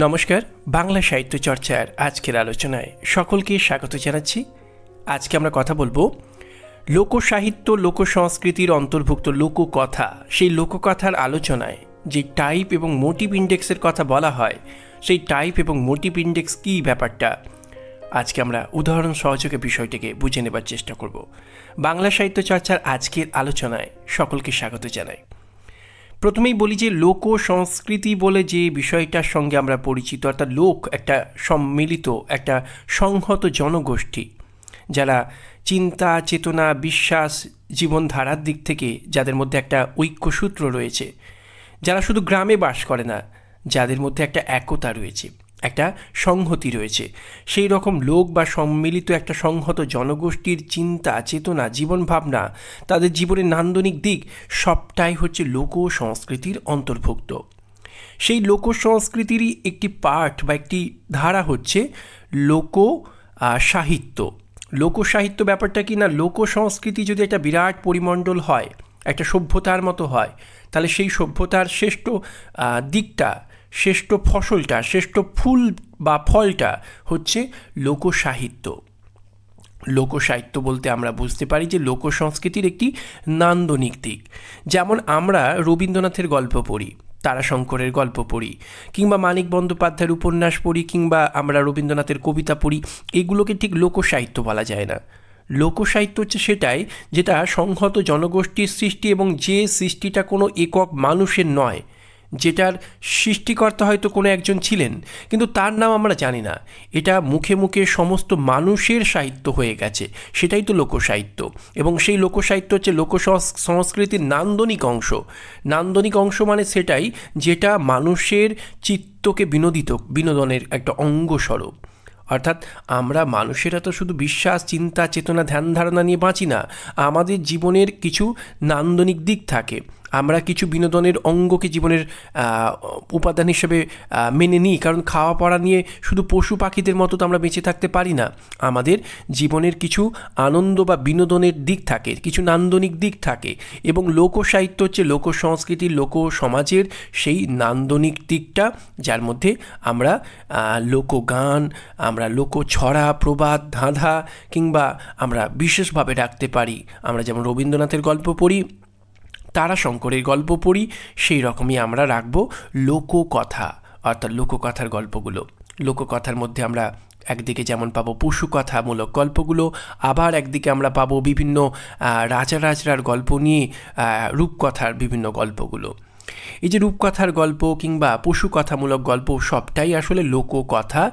নমস্কার, বাংলা সাহিত্য চর্চার আজকের আলোচনায় সকলকে স্বাগত জানাচ্ছি। আজকে আমরা কথা বলবো লোকসাহিত্য, লোকসংস্কৃতির অন্তর্ভুক্ত লোককথা। সেই লোককথার আলোচনায় যে টাইপ এবং মোটিভ ইন্ডেক্সের কথা বলা হয়, সেই টাইপ এবং মোটিভ ইন্ডেক্স কী ব্যাপারটা আজকে আমরা উদাহরণ সহযোগে বিষয়টিকে বুঝে নেবার চেষ্টা করব। বাংলা সাহিত্য চর্চার আজকের আলোচনায় সকলকে স্বাগত জানাই। প্রথমেই বলি যে লোক সংস্কৃতি বলে যে বিষয়টার সঙ্গে আমরা পরিচিত, অর্থাৎ লোক একটা সম্মিলিত, একটা সংহত জনগোষ্ঠী, যারা চিন্তা, চেতনা, বিশ্বাস, জীবনধারার দিক থেকে যাদের মধ্যে একটা ঐক্যসূত্র রয়েছে, যারা শুধু গ্রামে বাস করে না, যাদের মধ্যে একটা একতা রয়েছে, একটা সংহতি রয়েছে, সেই রকম লোক বা সম্মিলিত একটা সংহত জনগোষ্ঠীর চিন্তা, চেতনা, জীবন ভাবনা, তাদের জীবনের নান্দনিক দিক সবটাই হচ্ছে লোক সংস্কৃতির অন্তর্ভুক্ত। সেই লোক সংস্কৃতিরই একটি পার্ট বা একটি ধারা হচ্ছে লোক সাহিত্য। লোকসাহিত্য ব্যাপারটা কি না, লোক সংস্কৃতি যদি একটা বিরাট পরিমণ্ডল হয়, একটা সভ্যতার মতো হয়, তাহলে সেই সভ্যতার শ্রেষ্ঠ দিকটা, শ্রেষ্ঠ ফসলটা, শ্রেষ্ঠ ফুল বা ফলটা হচ্ছে লোকসাহিত্য। লোকসাহিত্য বলতে আমরা বুঝতে পারি যে লোক সংস্কৃতির একটি নান্দনিক দিক। যেমন আমরা রবীন্দ্রনাথের গল্প পড়ি, তারাশঙ্করের গল্প পড়ি, কিংবা মানিক বন্দ্যোপাধ্যায়ের উপন্যাস পড়ি, কিংবা আমরা রবীন্দ্রনাথের কবিতা পড়ি, এগুলোকে ঠিক লোকসাহিত্য বলা যায় না। লোকসাহিত্য হচ্ছে সেটাই যেটা সংহত জনগোষ্ঠীর সৃষ্টি, এবং যে সৃষ্টিটা কোনো একক মানুষের নয়, যেটার সৃষ্টিকর্তা হয়তো কোনো একজন ছিলেন, কিন্তু তার নাম আমরা জানি না, এটা মুখে মুখে সমস্ত মানুষের সাহিত্য হয়ে গেছে, সেটাই তো লোকসাহিত্য। এবং সেই লোকসাহিত্য হচ্ছে লোক সংস্কৃতির নান্দনিক অংশ। নান্দনিক অংশ মানে সেটাই যেটা মানুষের চিত্তকে বিনোদনের একটা অঙ্গস্বরূপ। অর্থাৎ আমরা মানুষেরা তো শুধু বিশ্বাস, চিন্তা, চেতনা, ধ্যান ধারণা নিয়ে বাঁচি না, আমাদের জীবনের কিছু নান্দনিক দিক থাকে। আমরা কিছু বিনোদনের অঙ্গকে জীবনের উপাদান হিসেবে মেনে নিই, কারণ খাওয়া পড়া নিয়ে শুধু পশু পাখিদের মতো তো আমরা বেঁচে থাকতে পারি না। আমাদের জীবনের কিছু আনন্দ বা বিনোদনের দিক থাকে, কিছু নান্দনিক দিক থাকে, এবং লোকসাহিত্য হচ্ছে লোক সংস্কৃতির, লোক সমাজের সেই নান্দনিক দিকটা, যার মধ্যে আমরা লোকগান, আমরা লোক ছড়া, প্রবাদ, ধাঁধা, কিংবা আমরা বিশেষভাবে রাখতে পারি, আমরা যেমন রবীন্দ্রনাথের গল্প পড়ি, তারাশঙ্করের গল্প পড়ি, সেই রকমই আমরা রাখব লোককথা, অর্থাৎ লোককথার গল্পগুলো। লোককথার মধ্যে আমরা একদিকে যেমন পাবো পশুকথামূলক গল্পগুলো, আবার একদিকে আমরা পাবো বিভিন্ন রাজারাজরার গল্প নিয়ে রূপকথার বিভিন্ন গল্পগুলো। এই যে রূপকথার গল্প কিংবা পশুকথামূলক গল্প, সবটাই আসলে লোককথা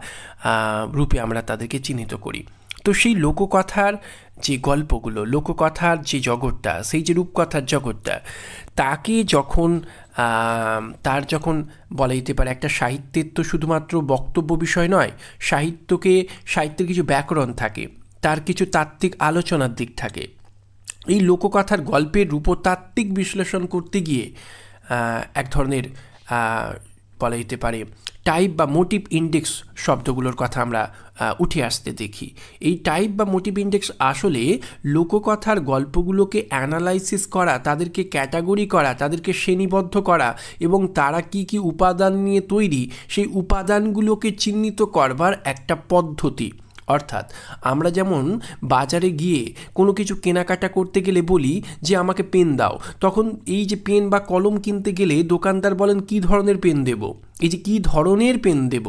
রূপে আমরা তাদেরকে চিহ্নিত করি। তো সেই লোককথার যে গল্পগুলো, লোককথার যে জগৎটা, সেই যে রূপকথার জগৎটা, তাকে যখন বলা যেতে পারে একটা সাহিত্যের তো শুধুমাত্র বক্তব্য বিষয় নয়, সাহিত্যের কিছু ব্যাকরণ থাকে, তার কিছু তাত্ত্বিক আলোচনার দিক থাকে। এই লোককথার গল্পের রূপতাত্ত্বিক বিশ্লেষণ করতে গিয়ে এক ধরনের বলা যেতে পারে টাইপ বা মোটিভ ইন্ডেক্স শব্দগুলোর কথা আমরা উঠে আসতে দেখি। এই টাইপ বা মোটিভ ইন্ডেক্স আসলে লোককথার গল্পগুলোকে অ্যানালাইসিস করা, তাদেরকে ক্যাটাগরি করা, তাদেরকে শ্রেণীবদ্ধ করা, এবং তারা কি কি উপাদান নিয়ে তৈরি, সেই উপাদানগুলোকে চিহ্নিত করবার একটা পদ্ধতি। অর্থাৎ আমরা যেমন বাজারে গিয়ে কোনো কিছু কেনাকাটা করতে গেলে বলি যে আমাকে পেন দাও, তখন এই যে পেন বা কলম কিনতে গেলে দোকানদার বলেন কী ধরনের পেন দেব, এই যে কী ধরনের পেন দেব,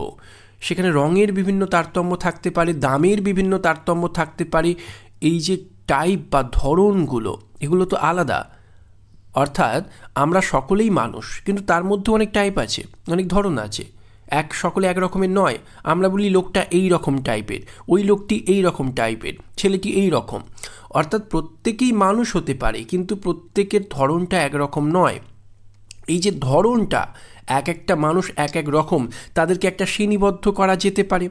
সেখানে রঙের বিভিন্ন তারতম্য থাকতে পারে, দামের বিভিন্ন তারতম্য থাকতে পারে। এই যে টাইপ বা ধরনগুলো, এগুলো তো আলাদা। অর্থাৎ আমরা সকলেই মানুষ, কিন্তু তার মধ্যে অনেক টাইপ আছে, অনেক ধরন আছে, সকলে এক রকমের নয়। আমরা বলি লোকটা এই রকম টাইপের, ওই লোকটি এই রকম টাইপের, ছেলেটি এই রকম। অর্থাৎ প্রত্যেকেই মানুষ হতে পারে, কিন্তু প্রত্যেকের ধরনটা একরকম নয়। এই যে ধরনটা, এক একটা মানুষ এক এক রকম, তাদেরকে একটা শ্রেণীবদ্ধ করা যেতে পারে।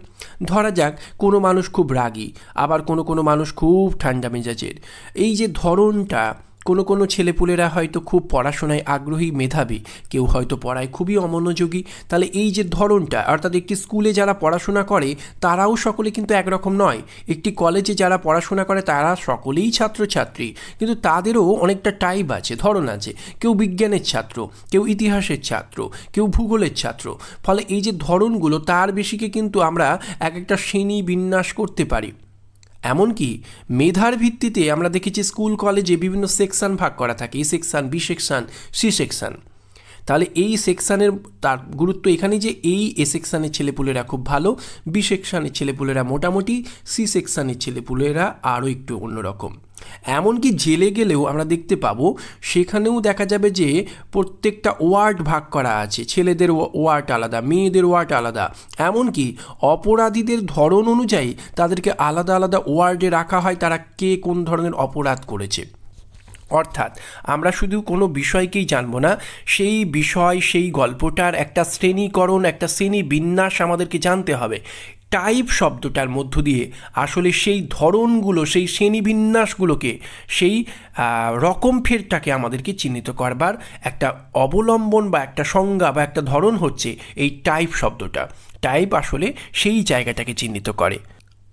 ধরা যাক কোনো মানুষ খুব রাগী, আবার কোনো মানুষ খুব ঠান্ডা মেজাজের। এই যে ধরনটা, কোনো কোনো ছেলেপুলেরা হয়তো খুব পড়াশোনায় আগ্রহী, মেধাবী, কেউ হয়তো পড়ায় খুবই অমনোযোগী। তাহলে এই যে ধরনটা, অর্থাৎ একটি স্কুলে যারা পড়াশোনা করে তারাও সকলে কিন্তু একরকম নয়, একটি কলেজে যারা পড়াশোনা করে তারা সকলেই ছাত্রছাত্রী, কিন্তু তাদেরও অনেকটা টাইপ আছে, ধরন আছে। কেউ বিজ্ঞানের ছাত্র, কেউ ইতিহাসের ছাত্র, কেউ ভূগোলের ছাত্র। ফলে এই যে ধরনগুলো তার বেশিকে কিন্তু আমরা এক একটা শ্রেণী বিন্যাস করতে পারি। এমনকি মেধার ভিত্তিতে আমরা দেখেছি স্কুল কলেজে বিভিন্ন সেকশন ভাগ করা থাকে, A section, B section, C section. তাহলে এই সেকশানের তার গুরুত্ব এখানে যে এই এ সেকশানের ছেলেপুলেরা খুব ভালো, বি সেকশানের ছেলেপুলেরা মোটামুটি, সি সেকশানের ছেলেপুলেরা আরও একটু অন্যরকম। এমনকি জেলে গেলেও আমরা দেখতে পাবো সেখানেও দেখা যাবে যে প্রত্যেকটা ওয়ার্ড ভাগ করা আছে, ছেলেদের ওয়ার্ড আলাদা, মেয়েদের ওয়ার্ড আলাদা। এমনকি অপরাধীদের ধরন অনুযায়ী তাদেরকে আলাদা আলাদা ওয়ার্ডে রাখা হয়, তারা কে কোন ধরনের অপরাধ করেছে। অর্থাৎ আমরা শুধু কোনো বিষয়কেই জানবো না, সেই বিষয়, সেই গল্পটার একটা শ্রেণীকরণ, একটা শ্রেণী বিন্যাস আমাদেরকে জানতে হবে। টাইপ শব্দটার মধ্য দিয়ে আসলে সেই ধরনগুলো, সেই শ্রেণীবিন্যাসগুলোকে, সেই রকম ফেরটাকে আমাদেরকে চিহ্নিত করবার একটা অবলম্বন বা একটা সংজ্ঞা বা একটা ধরন হচ্ছে এই টাইপ শব্দটা। টাইপ আসলে সেই জায়গাটাকে চিহ্নিত করে।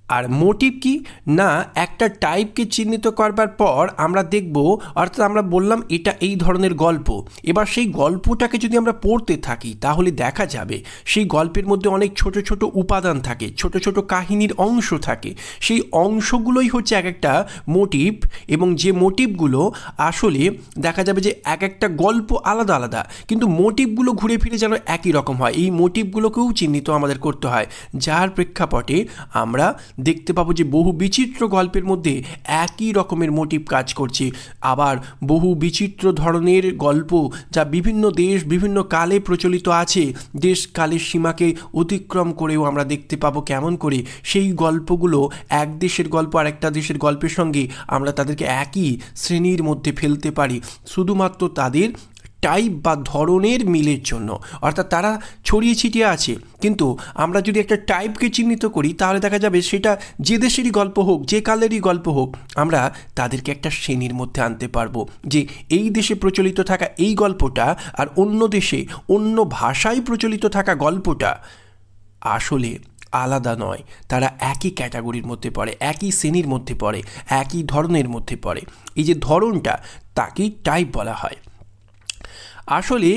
আর মোটিভ কি না, একটা টাইপকে চিহ্নিত করবার পর আমরা দেখব, অর্থাৎ আমরা বললাম এটা এই ধরনের গল্প। এবার সেই গল্পটাকে যদি আমরা পড়তে থাকি তাহলে দেখা যাবে সেই গল্পের মধ্যে অনেক ছোট ছোট উপাদান থাকে, ছোট ছোট কাহিনীর অংশ থাকে। সেই অংশগুলোই হচ্ছে এক একটা মোটিভ, এবং যে মোটিভগুলো আসলে দেখা যাবে যে এক একটা গল্প আলাদা আলাদা, কিন্তু মোটিভগুলো ঘুরে ফিরে যেন একই রকম হয়। এই মোটিভগুলোকেও চিহ্নিত আমাদের করতে হয়, যার প্রেক্ষাপটে আমরা দেখতে পাবো যে বহু বিচিত্র গল্পের মধ্যে একই রকমের মোটিভ কাজ করছে। আবার বহু বিচিত্র ধরনের গল্প যা বিভিন্ন দেশ, বিভিন্ন কালে প্রচলিত আছে, দেশ কালের সীমাকে অতিক্রম করেও আমরা দেখতে পাবো কেমন করে সেই গল্পগুলো এক দেশের গল্প আর একটা দেশের গল্পের সঙ্গে আমরা তাদেরকে একই শ্রেণীর মধ্যে ফেলতে পারি, শুধুমাত্র তাদের টাইপ বা ধরনের মিলের জন্য। অর্থাৎ তারা ছড়িয়ে ছিটিয়ে আছে, কিন্তু আমরা যদি একটা টাইপকে চিহ্নিত করি তাহলে দেখা যাবে সেটা যে দেশেরই গল্প হোক, যে কালেরই গল্প হোক, আমরা তাদেরকে একটা শ্রেণীর মধ্যে আনতে পারবো যে এই দেশে প্রচলিত থাকা এই গল্পটা আর অন্য দেশে অন্য ভাষায় প্রচলিত থাকা গল্পটা আসলে আলাদা নয়, তারা একই ক্যাটাগরির মধ্যে পড়ে, একই শ্রেণীর মধ্যে পড়ে, একই ধরনের মধ্যে পড়ে। এই যে ধরনটা, তাকেই টাইপ বলা হয়। আসলে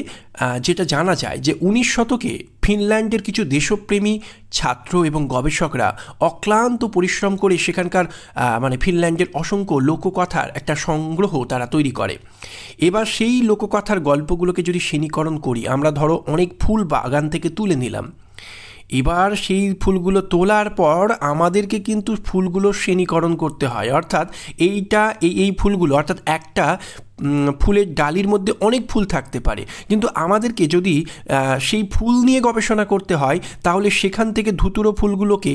যেটা জানা যায় যে 19 শতকে ফিনল্যান্ডের কিছু দেশপ্রেমী ছাত্র এবং গবেষকরা অক্লান্ত পরিশ্রম করে সেখানকার ফিনল্যান্ডের অসংখ্য লোককথার একটা সংগ্রহ তারা তৈরি করে। এবার সেই লোককথার গল্পগুলোকে যদি শ্রেণীকরণ করি, আমরা ধরো অনেক ফুল বাগান থেকে তুলে নিলাম, এবার সেই ফুলগুলো তোলার পর আমাদেরকে কিন্তু ফুলগুলো শ্রেণীকরণ করতে হয়। অর্থাৎ এই ফুলগুলো, অর্থাৎ একটা ফুলের ডালির মধ্যে অনেক ফুল থাকতে পারে, কিন্তু আমাদেরকে যদি সেই ফুল নিয়ে গবেষণা করতে হয় তাহলে সেখান থেকে ধুতুরো ফুলগুলোকে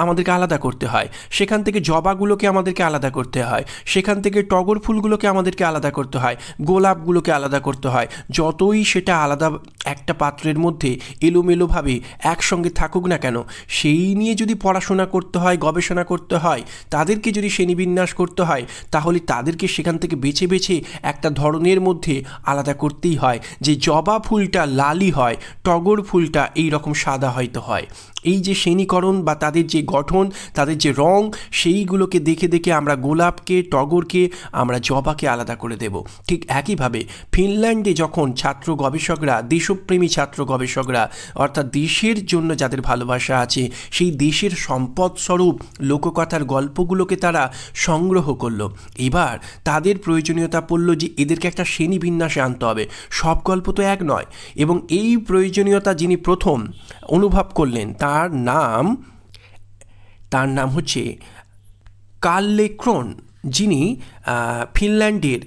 আমাদেরকে আলাদা করতে হয়, সেখান থেকে জবাগুলোকে আমাদেরকে আলাদা করতে হয়, সেখান থেকে টগর ফুলগুলোকে আমাদেরকে আলাদা করতে হয়, গোলাপগুলোকে আলাদা করতে হয়। যতই সেটা আলাদা একটা পাত্রের মধ্যে এলোমেলোভাবে একসঙ্গে থাকুক না কেন, সেই নিয়ে যদি পড়াশোনা করতে হয়, গবেষণা করতে হয়, তাদেরকে যদি শ্রেণীবিন্যাস করতে হয়, তাহলে তাদেরকে সেখান থেকে বেছে বেছে একটা ধরনের মধ্যে আলাদা করতেই হয়। যে জবা ফুলটা লালি হয়, টগর ফুলটা এই রকম সাদা হয়তো হয়। এই যে শ্রেণীকরণ বা তাদের যে গঠন, তাদের যে রং, সেইগুলোকে দেখে দেখে আমরা গোলাপকে, টগরকে, আমরা জবাকে আলাদা করে দেব। ঠিক একইভাবে ফিনল্যান্ডে যখন ছাত্র গবেষকরা, দেশপ্রেমী ছাত্র গবেষকরা, অর্থাৎ দেশের জন্য যাদের ভালোবাসা আছে, সেই দেশের সম্পদস্বরূপ লোককথার গল্পগুলোকে তারা সংগ্রহ করলো। এবার তাদের প্রয়োজনীয়তা পড়ল যে এদেরকে একটা শ্রেণীবিন্যাসে আনতে হবে, সব গল্প তো এক নয়। এবং এই প্রয়োজনীয়তা যিনি প্রথম অনুভব করলেন তার নাম হচ্ছে কার্লে ক্রোন, যিনি ফিনল্যান্ডের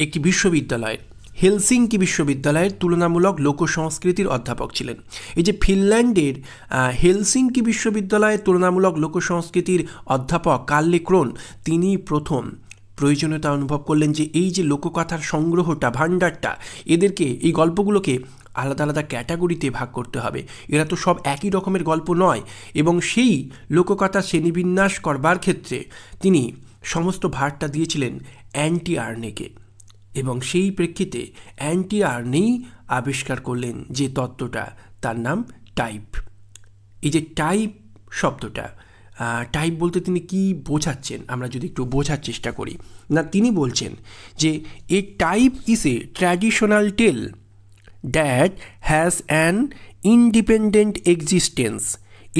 একটি বিশ্ববিদ্যালয়ের, হেলসিঙ্কি বিশ্ববিদ্যালয়ের তুলনামূলক লোকসংস্কৃতির অধ্যাপক ছিলেন। এই যে ফিনল্যান্ডের হেলসিঙ্কি বিশ্ববিদ্যালয়ের তুলনামূলক লোকসংস্কৃতির অধ্যাপক কার্লে ক্রোন, তিনি প্রথম প্রয়োজনীয়তা অনুভব করলেন যে এই যে লোককথার সংগ্রহটা, ভাণ্ডারটা, এদেরকে, এই গল্পগুলোকে আলাদা আলাদা ক্যাটাগরিতে ভাগ করতে হবে। এরা তো সব একই রকমের গল্প নয়। এবং সেই লোককথা শ্রেণীবিন্যাস করবার ক্ষেত্রে তিনি সমস্ত ভারটা দিয়েছিলেন অ্যান্টি আর্নেকে। এবং সেই প্রেক্ষিতে অ্যান্টি আর্নেই আবিষ্কার করলেন যে তত্ত্বটা, তার নাম টাইপ। এই যে টাইপ শব্দটা, টাইপ বলতে তিনি কি বোঝাচ্ছেন আমরা যদি একটু বোঝার চেষ্টা করি। না, তিনি বলছেন যে a type is a traditional tale that has an independent existence.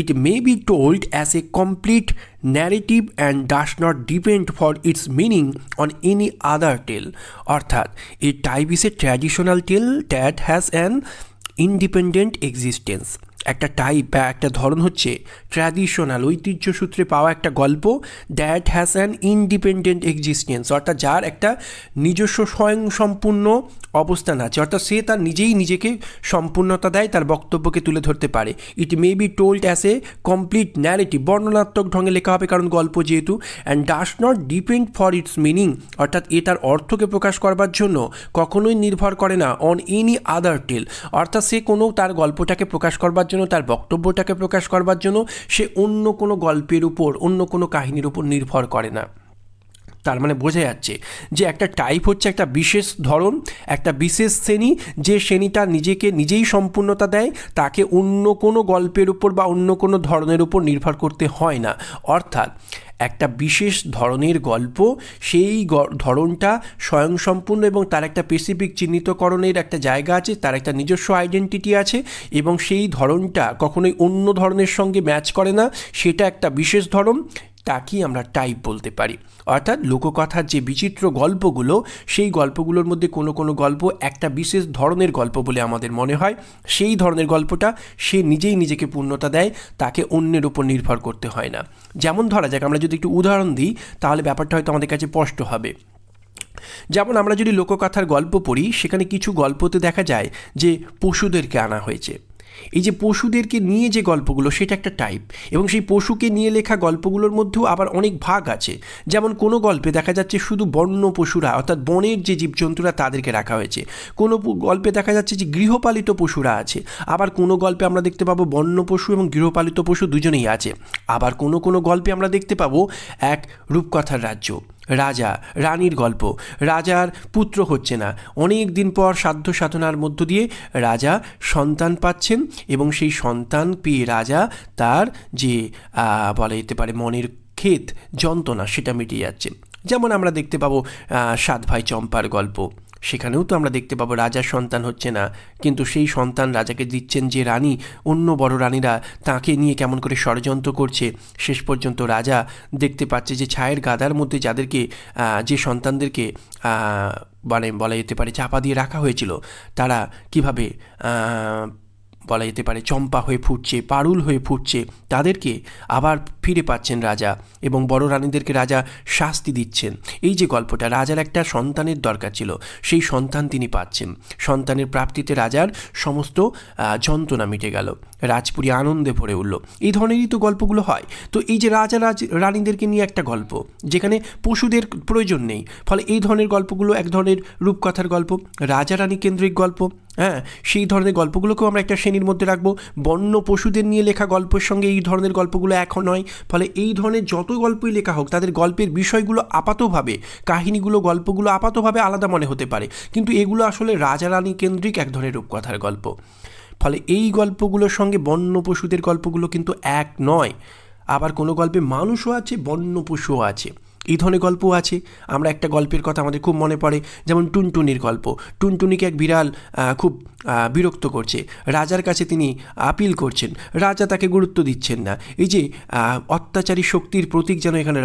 It may be told as a complete narrative and does not depend for its meaning on any other tale. অর্থাৎ a type is a traditional tale that has an independent existence. একটা type বা একটা ধরন হচ্ছে traditional, ঐতিহ্য সূত্রে পাওয়া একটা গল্প, that has an independent existence, অর্থাৎ যার একটা নিজস্ব স্বয়ংসম্পূর্ণ অবস্থান আছে, অর্থাৎ সে তার নিজেই নিজেকে সম্পূর্ণতা দেয়, তার বক্তব্যকে তুলে ধরতে পারে। It may be told as a complete narrative, বর্ণনাত্মক ঢঙে লেখা হবে কারণ গল্প যেহেতু, and does not depend for its meaning, অর্থাৎ এ তার অর্থকে প্রকাশ করবার জন্য কখনোই নির্ভর করে না অন এনি আদার টেল, অর্থাৎ সে কোনো তার গল্পটাকে প্রকাশ করবার জন্য, তার বক্তব্যটাকে প্রকাশ করবার জন্য সে অন্য কোনো গল্পের উপর, অন্য কোনো কাহিনীর উপর নির্ভর করে না। তার মানে বোঝা যাচ্ছে যে একটা টাইপ হচ্ছে একটা বিশেষ ধরন, একটা বিশেষ শ্রেণী, যে শ্রেণীটা নিজেকে নিজেই সম্পূর্ণতা দেয়, তাকে অন্য কোনো গল্পের উপর বা অন্য কোনো ধরনের উপর নির্ভর করতে হয় না। অর্থাৎ একটা বিশেষ ধরনের গল্প, সেই ধরনটা স্বয়ংসম্পূর্ণ এবং তার একটা স্পেসিফিক চিহ্নিতকরণের একটা জায়গা আছে, তার একটা নিজস্ব আইডেন্টিটি আছে এবং সেই ধরনটা কখনোই অন্য ধরনের সঙ্গে ম্যাচ করে না, সেটা একটা বিশেষ ধরন, তাকেই আমরা টাইপ বলতে পারি। অর্থাৎ লোককথার যে বিচিত্র গল্পগুলো, সেই গল্পগুলোর মধ্যে কোনো কোনো গল্প একটা বিশেষ ধরনের গল্প বলে আমাদের মনে হয়, সেই ধরনের গল্পটা সে নিজেই নিজেকে পূর্ণতা দেয়, তাকে অন্যের উপর নির্ভর করতে হয় না। যেমন ধরা যাক, আমরা যদি একটু উদাহরণ দিই তাহলে ব্যাপারটা হয়তো আমাদের কাছে স্পষ্ট হবে। যেমন আমরা যদি লোককথার গল্প পড়ি, সেখানে কিছু গল্পতে দেখা যায় যে পশুদেরকে আনা হয়েছে। এই যে পশুদেরকে নিয়ে যে গল্পগুলো, সেটা একটা টাইপ, এবং সেই পশুকে নিয়ে লেখা গল্পগুলোর মধ্যেও আবার অনেক ভাগ আছে। যেমন কোনো গল্পে দেখা যাচ্ছে শুধু বন্য পশুরা, অর্থাৎ বনের যে জীবজন্তুরা তাদেরকে রাখা হয়েছে, কোনো গল্পে দেখা যাচ্ছে যে গৃহপালিত পশুরা আছে, আবার কোনো গল্পে আমরা দেখতে পাবো বন্য পশু এবং গৃহপালিত পশু দুজনেই আছে, আবার কোনো কোনো গল্পে আমরা দেখতে পাবো এক রূপকথার রাজ্য, রাজা রানীর গল্প, রাজার পুত্র হচ্ছে না, অনেক দিন পর সাধ্য সাধনার মধ্য দিয়ে রাজা সন্তান পাচ্ছেন এবং সেই সন্তান পেয়ে রাজা তার যে বলা যেতে পারে মনের ক্ষেত যন্ত্রণা, সেটা মিটিয়ে যাচ্ছে। যেমন আমরা দেখতে পাবো সাত ভাই চম্পার গল্প, সেখানেও তো আমরা দেখতে পাবো রাজার সন্তান হচ্ছে না, কিন্তু সেই সন্তান রাজাকে দিচ্ছেন যে রানী, অন্য বড় রানীরা তাকে নিয়ে কেমন করে ষড়যন্ত্র করছে। শেষ পর্যন্ত রাজা দেখতে পাচ্ছে যে ছায়ের গাদার মধ্যে যাদেরকে, যে সন্তানদেরকে মানে বলা যেতে পারে চাপা দিয়ে রাখা হয়েছিল, তারা কিভাবে বলা যেতে পারে চম্পা হয়ে ফুটছে, পারুল হয়ে ফুটছে, তাদেরকে আবার ফিরে পাচ্ছেন রাজা, এবং বড় রানীদেরকে রাজা শাস্তি দিচ্ছেন। এই যে গল্পটা, রাজার একটা সন্তানের দরকার ছিল, সেই সন্তান তিনি পাচ্ছেন, সন্তানের প্রাপ্তিতে রাজার সমস্ত যন্ত্রণা মিটে গেল, রাজপুরী আনন্দে ভরে উঠল। এই ধরনেরই তো গল্পগুলো হয়। তো এই যে রাজা রানীদেরকে নিয়ে একটা গল্প, যেখানে পশুদের প্রয়োজন নেই, ফলে এই ধরনের গল্পগুলো এক ধরনের রূপকথার গল্প, রাজা রানী কেন্দ্রিক গল্প। হ্যাঁ, সেই ধরনের গল্পগুলোকেও আমরা একটা শ্রেণীর মধ্যে রাখবো। বন্য পশুদের নিয়ে লেখা গল্পের সঙ্গে এই ধরনের গল্পগুলো এখন নয়, ফলে এই ধরনের যত গল্পই লেখা হোক, তাদের গল্পের বিষয়গুলো আপাতভাবে, কাহিনীগুলো, গল্পগুলো আপাতভাবে আলাদা মনে হতে পারে, কিন্তু এগুলো আসলে রাজা রানী কেন্দ্রিক এক ধরনের রূপকথার গল্প। ফলে এই গল্পগুলোর সঙ্গে বন্য পশুদের গল্পগুলো কিন্তু এক নয়। আবার কোনো গল্পে মানুষও আছে, বন্য পশুও আছে, এই ধরনের গল্পও আছে। আমরা একটা গল্পের কথা আমাদের খুব মনে পড়ে, যেমন টুনটুনির গল্প। টুনটুনিকে এক বিড়াল খুব বিরক্ত করছে, রাজার কাছে তিনি আপিল করছেন, রাজা তাকে গুরুত্ব দিচ্ছেন না। এই যে অত্যাচারী শক্তির প্রতীক যেন এখানে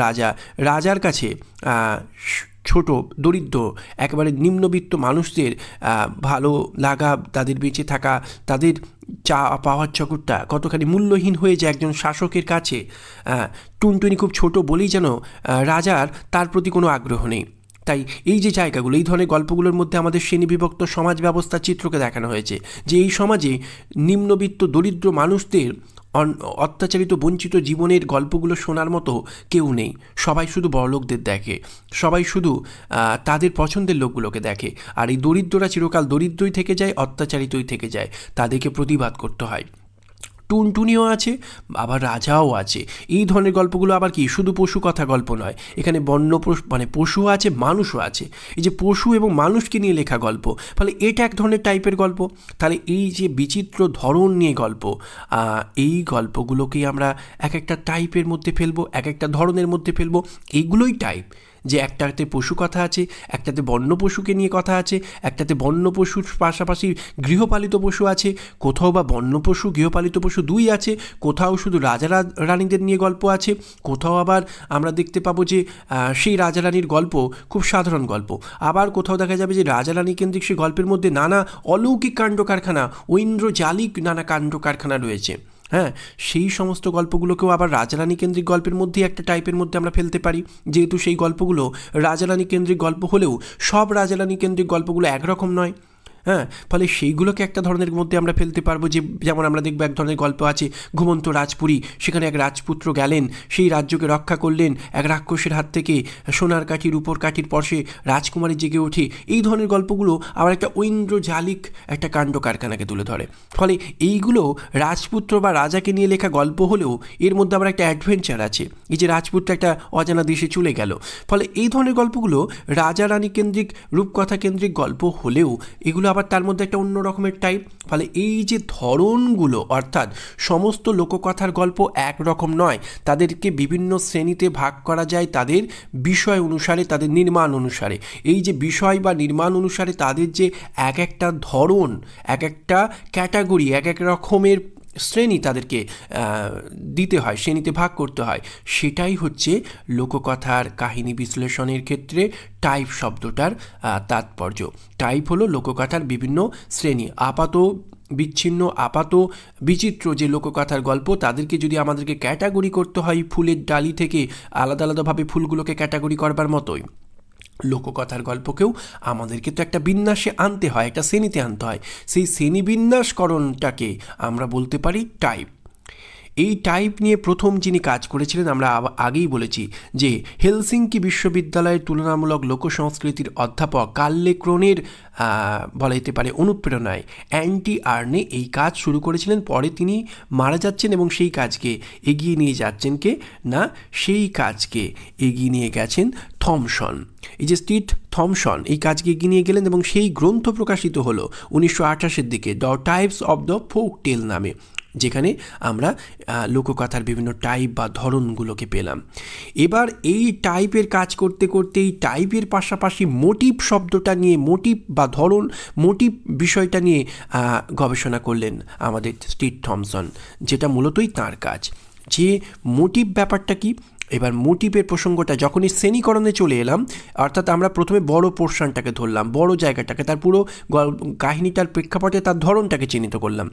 রাজার কাছে ছোট দরিদ্র একেবারে নিম্নবিত্ত মানুষদের ভালো লাগা, তাদের বেঁচে থাকা, তাদের চা পাওয়ার চকরটা কতখানি মূল্যহীন হয়ে যায় একজন শাসকের কাছে। টুনটুনি খুব ছোট বলেই যেন রাজার তার প্রতি কোনো আগ্রহ নেই। তাই এই যে জায়গাগুলো, এই ধরনের গল্পগুলোর মধ্যে আমাদের শ্রেণীবিভক্ত সমাজ ব্যবস্থার চিত্রকে দেখানো হয়েছে, যে এই সমাজে নিম্নবিত্ত দরিদ্র মানুষদের অত্যাচারিত বঞ্চিত জীবনের গল্পগুলো শোনার মতো কেউ নেই। সবাই শুধু বড়লোকদের দেখে, সবাই শুধু তাদের পছন্দের লোকগুলোকে দেখে, আর এই দরিদ্ররা চিরকাল দরিদ্রই থেকে যায়, অত্যাচারিতই থেকে যায়, তাদেরকে প্রতিবাদ করতে হয়। টুনটুনিও আছে, আবার রাজাও আছে। এই ধরনের গল্পগুলো আবার কি শুধু পশু কথা গল্প নয়, এখানে বন্য মানে পশু আছে, মানুষও আছে। এই যে পশু এবং মানুষকে নিয়ে লেখা গল্প, ফলে এটা এক ধরনের টাইপের গল্প। তাহলে এই যে বিচিত্র ধরন নিয়ে গল্প, এই গল্পগুলোকেই আমরা এক একটা টাইপের মধ্যে ফেলবো, এক একটা ধরনের মধ্যে ফেলবো। এইগুলোই টাইপ, যে একটাতে পশু কথা আছে, একটাতে বন্য পশুকে নিয়ে কথা আছে, একটাতে বন্য পশুর পাশাপাশি গৃহপালিত পশু আছে, কোথাও বা বন্য পশু গৃহপালিত পশু দুই আছে, কোথাও শুধু রাজা রানীদের নিয়ে গল্প আছে, কোথাও আবার আমরা দেখতে পাবো যে সেই রাজা রানীর গল্প খুব সাধারণ গল্প, আবার কোথাও দেখা যাবে যে রাজা রানী কেন্দ্রিক সেই গল্পের মধ্যে নানা অলৌকিক কাণ্ড কারখানা, ঐন্দ্রজালিক নানা কাণ্ড কারখানা রয়েছে। হ্যাঁ, সেই সমস্ত গল্পগুলোকেও আবার রাজারানী কেন্দ্রিক গল্পের মধ্যেই একটা টাইপের মধ্যে আমরা ফেলতে পারি, যেহেতু সেই গল্পগুলো রাজারানী কেন্দ্রিক গল্প হলেও সব রাজারানী কেন্দ্রিক গল্পগুলো একরকম নয়। হ্যাঁ, ফলে সেইগুলোকে একটা ধরনের মধ্যে আমরা ফেলতে পারবো। যে যেমন আমরা দেখবো এক ধরনের গল্প আছে ঘুমন্ত রাজপুরী, সেখানে এক রাজপুত্র গেলেন, সেই রাজ্যকে রক্ষা করলেন এক রাক্ষসের হাত থেকে, সোনার কাঠির উপর কাঠির পরশে রাজকুমারী জেগে ওঠে। এই ধরনের গল্পগুলো আবার একটা ঐন্দ্রজালিক একটা কাণ্ড কারখানাকে তুলে ধরে। ফলে এইগুলো রাজপুত্র বা রাজাকে নিয়ে লেখা গল্প হলেও এর মধ্যে আবার একটা অ্যাডভেঞ্চার আছে, এই যে রাজপুত্র একটা অজানা দেশে চলে গেল। ফলে এই ধরনের গল্পগুলো রাজা রানী কেন্দ্রিক রূপকথা কেন্দ্রিক গল্প হলেও এগুলো আবার তার মধ্যে একটা অন্য রকমের টাইপ। ফলে এই যে ধরনগুলো, অর্থাৎ সমস্ত লোককথার গল্প একরকম নয়, তাদেরকে বিভিন্ন শ্রেণীতে ভাগ করা যায় তাদের বিষয় অনুসারে, তাদের নির্মাণ অনুসারে। এই যে বিষয় বা নির্মাণ অনুসারে তাদের যে এক একটা ধরন, এক একটা ক্যাটাগরি, এক এক রকমের শ্রেণী তাদেরকে দিতে হয়, শ্রেণীতে ভাগ করতে হয়। সেটাই হচ্ছে লোককথার কাহিনী বিশ্লেষণের ক্ষেত্রে টাইপ শব্দটার তাৎপর্য। টাইপ হলো লোককথার বিভিন্ন শ্রেণী, আপাত বিচ্ছিন্ন, আপাত বিচিত্র যে লোককথার গল্প, তাদেরকে যদি আমাদেরকে ক্যাটাগরি করতে হয় ফুলের ডালি থেকে আলাদা আলাদাভাবে ফুলগুলোকে ক্যাটাগরি করবার মতোই লোককথার গল্পকেও আমাদেরকে তো একটা বিন্যাসে আনতে হয়, একটা শ্রেণীতে আনতে হয়। সেই শ্রেণী বিন্যাসকরণটাকে আমরা বলতে পারি টাইপ। এই টাইপ নিয়ে প্রথম যিনি কাজ করেছিলেন, আমরা আগেই বলেছি যে হেলসিঙ্কি বিশ্ববিদ্যালয়ের তুলনামূলক লোকসংস্কৃতির অধ্যাপক কার্লে ক্রোনের বলা যেতে পারে অনুপ্রেরণায় অ্যান্টি আর্নে এই কাজ শুরু করেছিলেন। পরে তিনি মারা যাচ্ছেন এবং সেই কাজকে এগিয়ে নিয়ে যাচ্ছেন কে না, সেই কাজকে এগিয়ে নিয়ে গেছেন থমসন। এই যে স্টিট থমসন এই কাজকে এগিয়ে নিয়ে গেলেন এবং সেই গ্রন্থ প্রকাশিত হলো 1928-এর দিকে, the types of the folk tale নামে, যেখানে আমরা লোককথার বিভিন্ন টাইপ বা ধরনগুলোকে পেলাম। এবার এই টাইপের কাজ করতে করতে এই টাইপের পাশাপাশি মোটিভ শব্দটা নিয়ে, মোটিভ বা ধরন, মোটিভ বিষয়টা নিয়ে গবেষণা করলেন আমাদের স্টিট থমসন, যেটা মূলতই তাঁর কাজ। যে মোটিভ ব্যাপারটা কি, এবার মোটিভের প্রসঙ্গটা যখনই শ্রেণীকরণে চলে এলাম, অর্থাৎ আমরা প্রথমে বড় পোর্শনটাকে ধরলাম, বড় জায়গাটাকে, তার পুরো কাহিনীটার প্রেক্ষাপটে তার ধরনটাকে চিহ্নিত করলাম।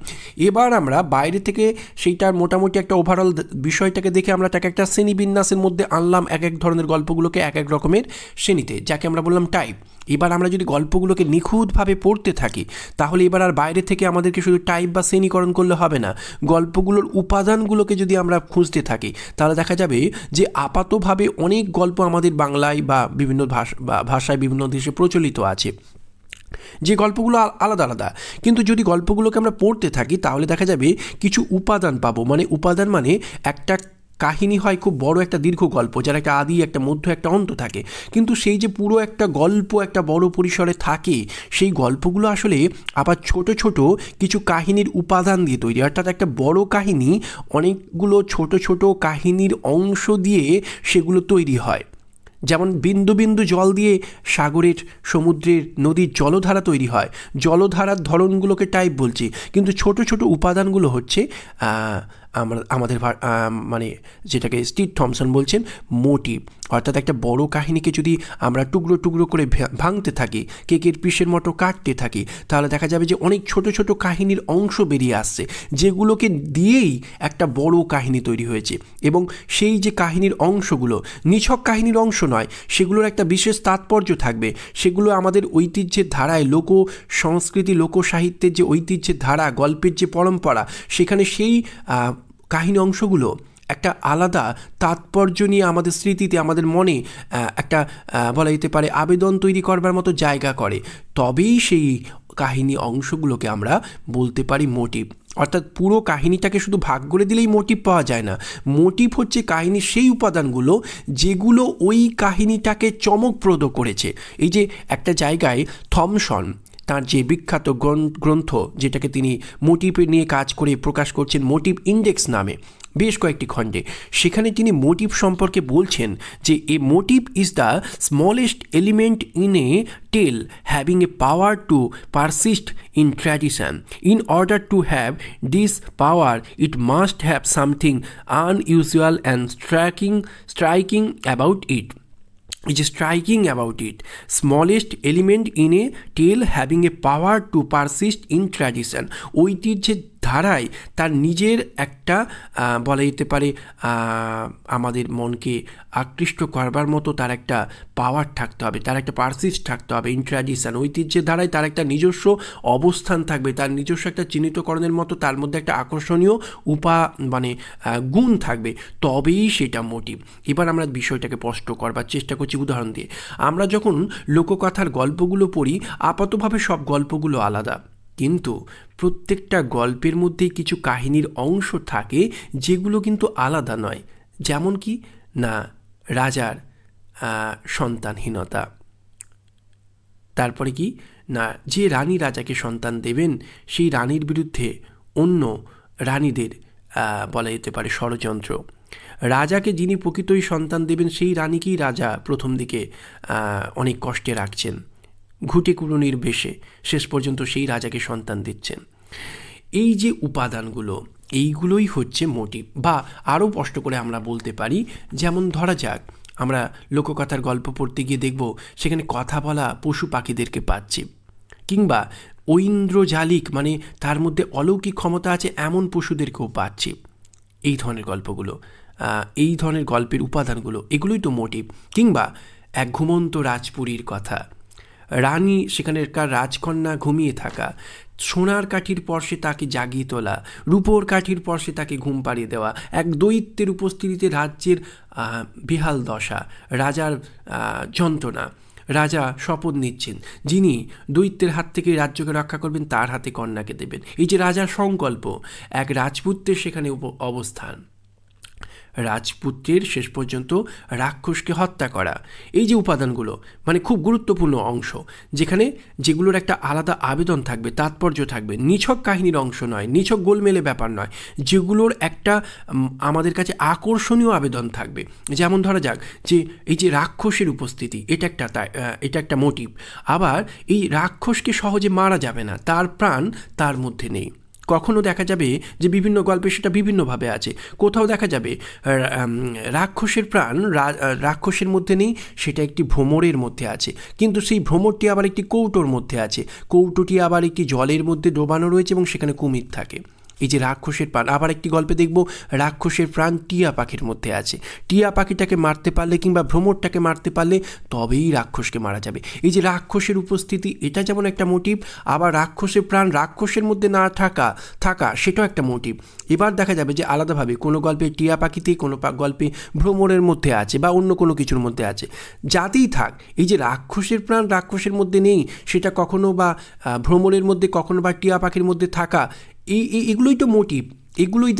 এবার আমরা বাইরে থেকে সেইটার মোটামুটি একটা ওভারঅল বিষয়টাকে দেখে আমরা তাকে একটা শ্রেণীবিন্যাসের মধ্যে আনলাম, এক এক ধরনের গল্পগুলোকে এক এক রকমের শ্রেণীতে, যাকে আমরা বললাম টাইপ। এবার আমরা যদি গল্পগুলোকে নিখুঁতভাবে পড়তে থাকি, তাহলে এবার আর বাইরে থেকে আমাদেরকে শুধু টাইপ বা শ্রেণীকরণ করলে হবে না। গল্পগুলোর উপাদানগুলোকে যদি আমরা খুঁজতে থাকি, তাহলে দেখা যাবে যে আপাতভাবে অনেক গল্প আমাদের বাংলায় বা বিভিন্ন ভাষায় বিভিন্ন দেশে প্রচলিত আছে, যে গল্পগুলো আলাদা আলাদা, কিন্তু যদি গল্পগুলোকে আমরা পড়তে থাকি তাহলে দেখা যাবে কিছু উপাদান পাবো। মানে উপাদান মানে একটা কাহিনী হয় খুব বড় একটা দীর্ঘ গল্প, যার একটা আদি, একটা মধ্য, একটা অন্ত থাকে, কিন্তু সেই যে পুরো একটা গল্প একটা বড় পরিসরে থাকে, সেই গল্পগুলো আসলে আবার ছোট ছোট কিছু কাহিনীর উপাদান দিয়ে তৈরি। অর্থাৎ একটা বড় কাহিনী অনেকগুলো ছোট ছোট কাহিনীর অংশ দিয়ে সেগুলো তৈরি হয়। যেমন বিন্দু বিন্দু জল দিয়ে সাগরের, সমুদ্রের, নদীর জলধারা তৈরি হয়। জলধারার ধরনগুলোকে টাইপ বলছি, কিন্তু ছোট ছোট উপাদানগুলো হচ্ছে আমাদের মানে যেটাকে স্টিট থমসন বলছেন মোটিভ। অর্থাৎ একটা বড় কাহিনীকে যদি আমরা টুকরো টুকরো করে ভাঙতে থাকি, কেকের পিসের মতো কাটতে থাকি, তাহলে দেখা যাবে যে অনেক ছোট ছোট কাহিনীর অংশ বেরিয়ে আসছে, যেগুলোকে দিয়েই একটা বড় কাহিনী তৈরি হয়েছে। এবং সেই যে কাহিনীর অংশগুলো নিছক কাহিনীর অংশ নয়, সেগুলোর একটা বিশেষ তাৎপর্য থাকবে। সেগুলো আমাদের ঐতিহ্যের ধারায়, লোক সংস্কৃতি, লোক সাহিত্যের যে ঐতিহ্যের ধারা, গল্পের যে পরম্পরা, সেখানে সেই কাহিনী অংশগুলো একটা আলাদা তাৎপর্য নিয়ে আমাদের স্মৃতিতে, আমাদের মনে একটা বলা যেতে পারে আবেদন তৈরি করবার মতো জায়গা করে, তবেই সেই কাহিনী অংশগুলোকে আমরা বলতে পারি মোটিভ। অর্থাৎ পুরো কাহিনীটাকে শুধু ভাগ করে দিলেই মোটিভ পাওয়া যায় না। মোটিভ হচ্ছে কাহিনীর সেই উপাদানগুলো যেগুলো ওই কাহিনীটাকে চমকপ্রদ করেছে। এই যে একটা জায়গায় থমসন তার যে বিখ্যাত গ্রন্থ, যেটাকে তিনি মোটিভ নিয়ে কাজ করে প্রকাশ করছেন মোটিভ ইন্ডেক্স নামে, বেশ কয়েকটি খণ্ডে, সেখানে তিনি মোটিভ সম্পর্কে বলছেন যে a motive is the smallest element in a tale having a power to persist in tradition. In order to have this power it must have something unusual and striking about it. is striking about it. Smallest element in a tale having a power to persist in tradition. ঐতিহ্যের ধারায় তার নিজের একটা বলা যেতে পারে আমাদের মনকে আকৃষ্ট করবার মতো তার একটা পাওয়ার থাকতে হবে, তার একটা পারসিস্ট থাকতে হবে। ইন ট্র্যাডিশন, ঐতিহ্যের ধারায় তার একটা নিজস্ব অবস্থান থাকবে, তার নিজস্ব একটা চিহ্নিতকরণের মতো তার মধ্যে একটা আকর্ষণীয় গুণ থাকবে, তবেই সেটা মোটিভ। এবার আমরা বিষয়টাকে স্পষ্ট করবার চেষ্টা করছি উদাহরণ দিয়ে। আমরা যখন লোককথার গল্পগুলো পড়ি, আপাতভাবে সব গল্পগুলো আলাদা, কিন্তু প্রত্যেকটা গল্পের মধ্যেই কিছু কাহিনীর অংশ থাকে যেগুলো কিন্তু আলাদা নয়। যেমন কি না, রাজার সন্তানহীনতা, তারপরে কি না, যে রানী রাজাকে সন্তান দেবেন সেই রানীর বিরুদ্ধে অন্য রানীদের বলা যেতে পারে ষড়যন্ত্র, রাজাকে যিনি প্রকৃতই সন্তান দেবেন সেই রানীকেই রাজা প্রথম দিকে অনেক কষ্টে রাখছেন, ঘুটে কুড়ুনির বেশে শেষ পর্যন্ত সেই রাজাকে সন্তান দিচ্ছেন। এই যে উপাদানগুলো, এইগুলোই হচ্ছে মোটিভ। বা আরও স্পষ্ট করে আমরা বলতে পারি, যেমন ধরা যাক আমরা লোককথার গল্প পড়তে গিয়ে দেখব সেখানে কথা বলা পশু পাখিদেরকে পাচ্ছি, কিংবা ঐন্দ্রজালিক মানে তার মধ্যে অলৌকিক ক্ষমতা আছে এমন পশুদেরকেও পাচ্ছি। এই ধরনের গল্পগুলো, এই ধরনের গল্পের উপাদানগুলো, এগুলোই তো মোটিভ। কিংবা এক ঘুমন্ত রাজপুরীর কথা, রানী সেখানকার রাজকন্যা ঘুমিয়ে থাকা, সোনার কাঠির পরশে তাকে জাগিয়ে তোলা, রূপোর কাঠির পরশে তাকে ঘুম পাড়িয়ে দেওয়া, এক দৈত্যের উপস্থিতিতে রাজ্যের বেহাল দশা, রাজার যন্ত্রণা, রাজা শপথ নিচ্ছেন যিনি দৈত্যের হাত থেকে রাজ্যকে রক্ষা করবেন তার হাতে কন্যাকে দেবেন। এই যে রাজার সংকল্প, এক রাজপুত্রের সেখানে অবস্থান, রাজপুত্রের শেষ পর্যন্ত রাক্ষসকে হত্যা করা, এই যে উপাদানগুলো মানে খুব গুরুত্বপূর্ণ অংশ, যেগুলোর একটা আলাদা আবেদন থাকবে, তাৎপর্য থাকবে, নিছক কাহিনীর অংশ নয়, নিছক গোলমেলে ব্যাপার নয়, যেগুলোর একটা আমাদের কাছে আকর্ষণীয় আবেদন থাকবে। যেমন ধরা যাক যে এই যে রাক্ষসের উপস্থিতি, এটা একটা মোটিভ। আবার এই রাক্ষসকে সহজে মারা যাবে না, তার প্রাণ তার মধ্যে নেই। কখনো দেখা যাবে যে বিভিন্ন গল্পে সেটা বিভিন্নভাবে আছে, কোথাও দেখা যাবে রাক্ষসের প্রাণ রাক্ষসের মধ্যে নেই, সেটা একটি ভ্রমরের মধ্যে আছে, কিন্তু সেই ভ্রমরটি আবার একটি কৌটোর মধ্যে আছে, কৌটোটি আবার একটি জলের মধ্যে ডোবানো রয়েছে এবং সেখানে কুমির থাকে। এই যে রাক্ষসের প্রাণ, আবার একটি গল্পে দেখব রাক্ষসের প্রাণ টিয়া পাখির মধ্যে আছে, টিয়া পাখিটাকে মারতে পারলে কিংবা ভ্রমরটাকে মারতে পারলে তবেই রাক্ষসকে মারা যাবে। এই যে রাক্ষসের উপস্থিতি, এটা যেমন একটা মোটিভ, আবার রাক্ষসের প্রাণ রাক্ষসের মধ্যে না থাকা সেটাও একটা মোটিভ। এবার দেখা যাবে যে আলাদাভাবে কোনো গল্পে টিয়া পাখিতে, কোনো গল্পে ভ্রমরের মধ্যে আছে বা অন্য কোনো কিছুর মধ্যে আছে, যাতেই থাক এই যে রাক্ষসের প্রাণ রাক্ষসের মধ্যে নেই, সেটা কখনো বা ভ্রমরের মধ্যে, কখনো বা টিয়া পাখির মধ্যে থাকা, এগুলোই তো মোটিভ। এগুলোই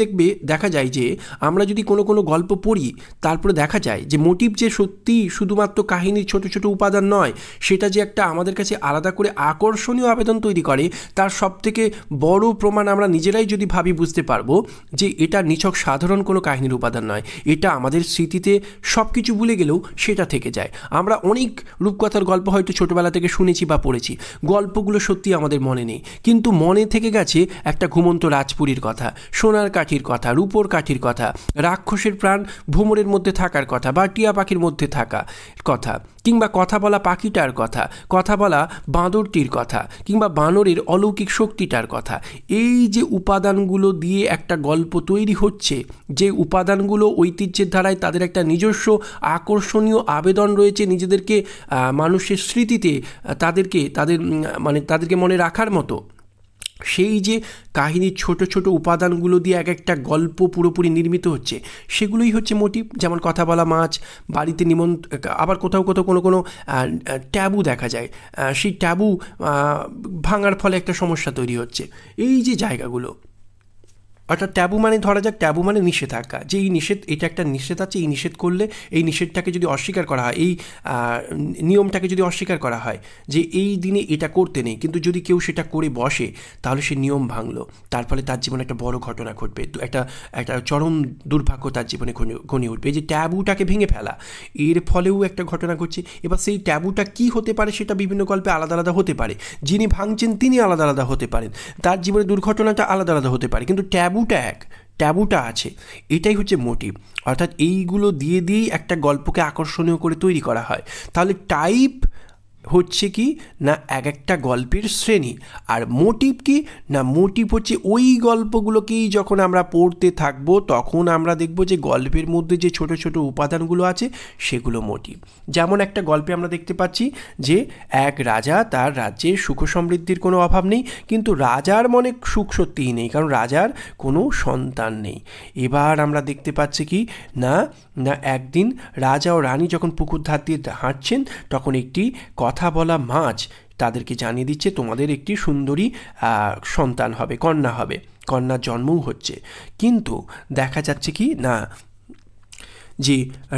দেখা যায় যে আমরা যদি কোনো গল্প পড়ি, তারপরে দেখা যায় যে মোটিভ যে সত্যি শুধুমাত্র কাহিনীর ছোট ছোট উপাদান নয়, সেটা যে একটা আমাদের কাছে আলাদা করে আকর্ষণীয় আবেদন তৈরি করে, তার সবথেকে বড় প্রমাণ আমরা নিজেরাই যদি ভাবি বুঝতে পারবো যে এটা নিছক সাধারণ কোনো কাহিনীর উপাদান নয়, এটা আমাদের স্মৃতিতে সব কিছু ভুলে গেলেও সেটা থেকে যায়। আমরা অনেক রূপকথার গল্প হয়তো ছোটোবেলা থেকে শুনেছি বা পড়েছি, গল্পগুলো সত্যি আমাদের মনে নেই, কিন্তু মনে থেকে গেছে একটা ঘুমন্ত রাজপুরীর কথা, সোনার কাঠির কথা, রূপোর কাঠির কথা, রাক্ষসের প্রাণ ভ্রমরের মধ্যে থাকার কথা বা টিয়া পাখির মধ্যে থাকা কথা, কিংবা কথা বলা পাখিটার কথা, কথা বলা বাঁদরটির কথা, কিংবা বানরের অলৌকিক শক্তিটার কথা। এই যে উপাদানগুলো দিয়ে একটা গল্প তৈরি হচ্ছে, যে উপাদানগুলো ঐতিহ্যের ধারায় তাদের একটা নিজস্ব আকর্ষণীয় আবেদন রয়েছে, নিজেদেরকে মানুষের স্মৃতিতে তাদেরকে মনে রাখার মতো, সেই যে কাহিনীর ছোট ছোট উপাদানগুলো দিয়ে এক একটা গল্প পুরোপুরি নির্মিত হচ্ছে, সেগুলোই হচ্ছে মোটিভ। যেমন কথা বলা মাছ, বাড়িতে আবার কোথাও কোথাও কোনো কোনো ট্যাবু দেখা যায়, সেই ট্যাবু ভাঙার ফলে একটা সমস্যা তৈরি হচ্ছে। এই যে জায়গাগুলো, অর্থাৎ ট্যাবু মানে ধরা যাক ট্যাবু মানে নিষেধাজ্ঞা, যে এই নিষেধ, এটা একটা নিষেধ আছে, এই নিষেধ করলে, এই নিষেধটাকে যদি অস্বীকার করা হয়, এই নিয়মটাকে যদি অস্বীকার করা হয় যে এই দিনে এটা করতে নেই, কিন্তু যদি কেউ সেটা করে বসে তাহলে সে নিয়ম ভাঙলো, তার ফলে তার জীবনে একটা বড় ঘটনা ঘটবে, একটা একটা চরম দুর্ভাগ্য তার জীবনে ঘনিয়ে উঠবে। এই যে ট্যাবুটাকে ভেঙে ফেলা, এর ফলেও একটা ঘটনা ঘটছে। এবার সেই ট্যাবুটা কি হতে পারে সেটা বিভিন্ন গল্পে আলাদা আলাদা হতে পারে, যিনি ভাঙছেন তিনি আলাদা আলাদা হতে পারেন, তার জীবনে দুর্ঘটনাটা আলাদা আলাদা হতে পারে, কিন্তু ট্যাবুটা আছে, এটাই হচ্ছে মোটিভ। অর্থাৎ এইগুলো দিয়ে দিয়েই একটা গল্পকে আকর্ষণীয় করে তৈরি করা হয়। তাহলে টাইপ হচ্ছে কি না এক একটা গল্পের শ্রেণী, আর মোটিভ কি না মোটিভ হচ্ছে ওই গল্পগুলোকেই যখন আমরা পড়তে থাকবো তখন আমরা দেখব যে গল্পের মধ্যে যে ছোট ছোট উপাদানগুলো আছে সেগুলো মোটিভ। যেমন একটা গল্পে আমরা দেখতে পাচ্ছি যে এক রাজা, তার রাজ্যে সুখ সমৃদ্ধির কোনো অভাব নেই, কিন্তু রাজার মনে সুখ সত্যিই নেই, কারণ রাজার কোনো সন্তান নেই। এবার আমরা দেখতে পাচ্ছি কি না না একদিন রাজা ও রানী যখন পুকুর ধার দিয়ে হাঁটছেন, তখন একটি কথা বলা মাছ তাদেরকে জানিয়ে দিচ্ছে তোমাদের একটি সুন্দরী সন্তান হবে, কন্যা হবে, কন্যার জন্মও হচ্ছে। কিন্তু দেখা যাচ্ছে কি না যে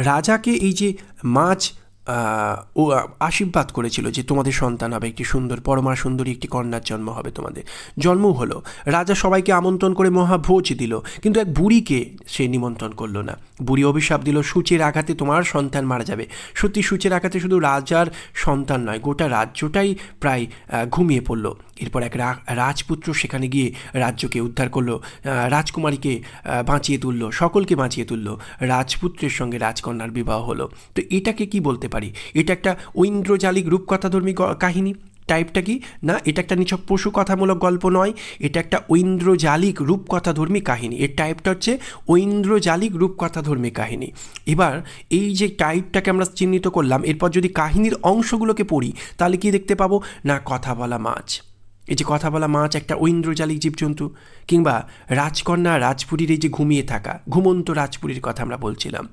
রাজাকে এই যে মাছ ও আশীর্বাদ করেছিল যে তোমাদের সন্তান হবে, একটি সুন্দর পরমা সুন্দরী একটি কন্যার জন্ম হবে, তোমাদের জন্মও হলো। রাজা সবাইকে আমন্ত্রণ করে মহাভোজ দিল, কিন্তু এক বুড়িকে সে নিমন্ত্রণ করলো না। বুড়ি অভিশাপ দিল, সূচের আঘাতে তোমার সন্তান মারা যাবে। সত্যি সূচের আঘাতে শুধু রাজার সন্তান নয়, গোটা রাজ্যটাই প্রায় ঘুমিয়ে পড়ল। এরপর এক রাজপুত্র সেখানে গিয়ে রাজ্যকে উদ্ধার করলো, রাজকুমারীকে বাঁচিয়ে তুললো, সকলকে বাঁচিয়ে তুললো, রাজপুত্রের সঙ্গে রাজকন্যার বিবাহ হলো। তো এটাকে কি বলতে পারি? এটা একটা ঐন্দ্রজালিক রূপকথাধর্মী কাহিনী। টাইপটা কি না এটা একটা নিছক পশু কথামূলক গল্প নয়, এটা একটা ঐন্দ্রজালিক রূপকথাধর্মী কাহিনী। এর টাইপটা হচ্ছে ঐন্দ্রজালিক রূপকথাধর্মী কাহিনী। এবার এই যে টাইপটাকে আমরা চিহ্নিত করলাম, এরপর যদি কাহিনীর অংশগুলোকে পড়ি তাহলে কি দেখতে পাবো না কথা বলা মাছ, এই যে কথা বলা মাছ একটা ঐন্দ্রজালিক জীবজন্তু, কিংবা রাজকন্যা রাজপুরীর এই যে ঘুমিয়ে থাকা ঘুমন্ত রাজপুরীর কথা আমরা বলছিলাম,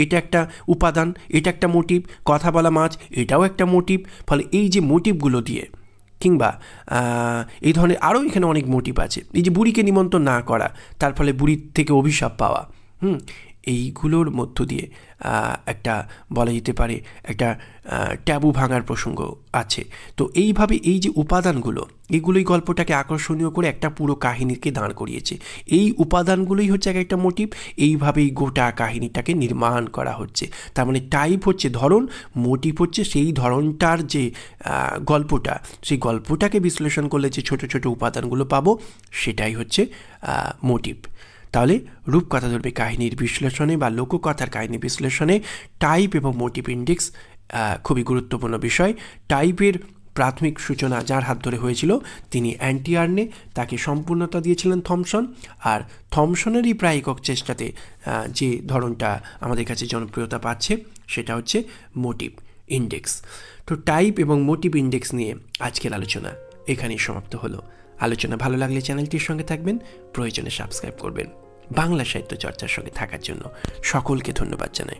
এটা একটা উপাদান, এটা একটা মোটিভ। কথা বলা মাছ এটাও একটা মোটিভ। ফলে এই যে মোটিভগুলো দিয়ে, কিংবা এই ধরনের আরও এখানে অনেক মোটিভ আছে। এই যে বুড়িকে নিমন্ত্রণ না করা, তার ফলে বুড়ির থেকে অভিশাপ পাওয়া, এইগুলোর মধ্য দিয়ে একটা বলা যেতে পারে একটা ট্যাবু ভাঙার প্রসঙ্গ আছে। তো এইভাবে এই যে উপাদানগুলো, এগুলোই গল্পটাকে আকর্ষণীয় করে একটা পুরো কাহিনীকে দাঁড় করিয়েছে। এই উপাদানগুলোই হচ্ছে এক একটা মোটিভ, এইভাবেই গোটা কাহিনীটাকে নির্মাণ করা হচ্ছে। তার মানে টাইপ হচ্ছে ধরন, মোটিভ হচ্ছে সেই ধরনটার যে গল্পটা, সেই গল্পটাকে বিশ্লেষণ করলে যে ছোট ছোট উপাদানগুলো পাবো সেটাই হচ্ছে মোটিভ। তাহলে রূপকথাধর্মী কাহিনীর বিশ্লেষণে বা লোককথার কাহিনী বিশ্লেষণে টাইপ এবং মোটিভ ইন্ডেক্স খুবই গুরুত্বপূর্ণ বিষয়। টাইপের প্রাথমিক সূচনা যার হাত ধরে হয়েছিল তিনি অ্যান্টিয়ার্নে, তাকে সম্পূর্ণতা দিয়েছিলেন থমসন, আর থমসনেরই প্রায় একক চেষ্টাতে যে ধরনটা আমাদের কাছে জনপ্রিয়তা পাচ্ছে সেটা হচ্ছে মোটিভ ইন্ডেক্স। তো টাইপ এবং মোটিভ ইন্ডেক্স নিয়ে আজকের আলোচনা এখানেই সমাপ্ত হলো। আলোচনা ভালো লাগলে চ্যানেলটির সঙ্গে থাকবেন, প্রয়োজনে সাবস্ক্রাইব করবেন। বাংলা সাহিত্য চর্চার সঙ্গে থাকার জন্য সকলকে ধন্যবাদ জানাই।